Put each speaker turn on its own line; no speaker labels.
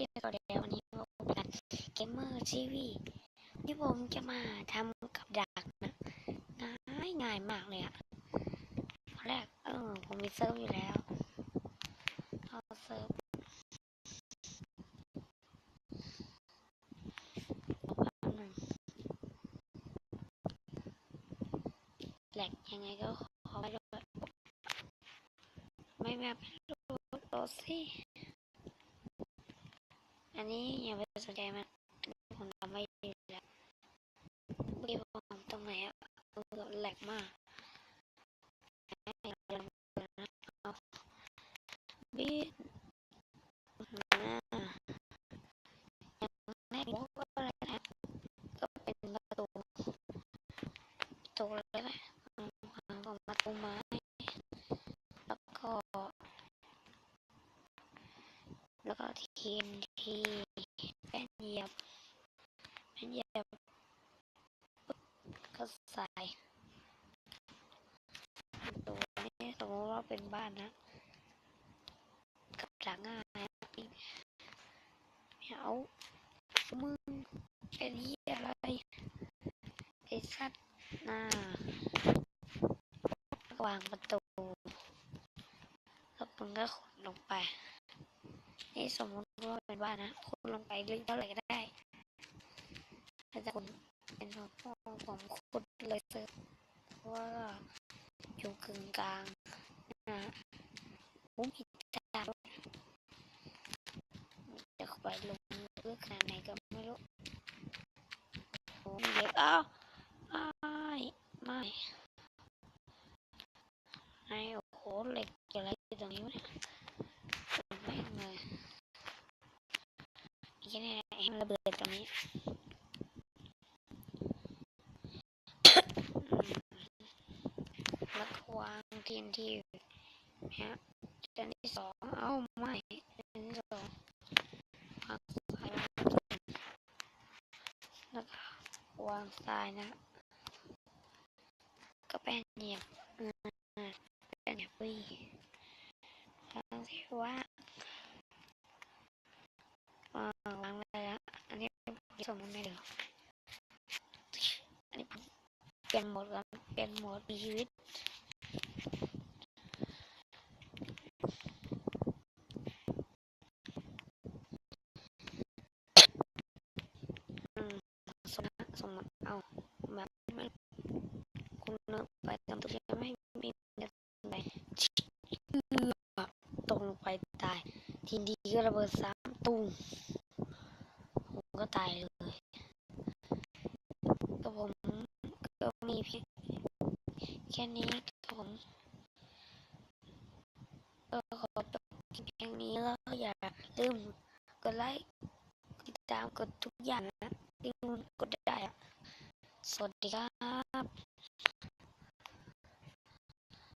ยสวัสดีวันนี้ผมเป็นเกมเมอร์ทีวีที่ผมจะมาทำกับดักนะง่ายมากเลยอะแรกผมมีเซิร์ฟอยู่แล้วเอาเซิร์ฟแหลกยังไงก็ขอไปด้วยไม่แบบโรซี่อันนี้อย่าไปสนใจมันผมทำไม่ดีแล้วเมื่อกี้ผมทำตรงไหนอะแหลกมากบีดแรกก็อะไรนะก็เป็นประตูเลยแหละของประตูไม้แล้วก็ทีนทีแป้นเหยียบก็ใส่ตัวนี้สมมติว่าเป็นบ้านนะกับหลังง่ายเอามึงเป็นเหี้ยอะไรไอ้สัตว์วางประตูแล้วมึงก็ขุดลงไปนี่สมมติว่าเป็นบ้านนะขุดลงไปลึกเท่าไหร่ก็ได้แต่จะขุดเป็นผมขุดเลยเซิร์ฟเพราะว่าอยู่กึ่งกลางนะผมผิดจะไปลงลึกขนาดไหนก็ไม่รู้โอ้เด็กไม่โอ้โหเหล็กอะไรตรงนี้วะไม่เลยแค่นี้ให้มันระเบิดตรงนี้แล้วก็วางทีนที่ฮะจานที่สองไม่จานที่สองวางทรายแล้วก็วางทรายนะก็แป้นเหยียบแป้นเหยียบวิ่งวางที่ว่าวางเลยละอันนี้สมมติไม่เหลืออันนี้เปลี่ยนโหมดก่อนเปลี่ยนโหมดมีชีวิตสมมติเอาแบบไม่คุณไปทำตัวใช่ไหมมีอะไรตกลงไปตายทีดีก็ระเบิด3 ตุ้มผมก็ตายเลยก็ผมก็มีเพียงแค่นี้ผมก็ขอจบเพียงนี้แล้วอย่าลืมกดไลค์ติดตามกดทุกอย่างนะที่กดได้สวัสดีครับ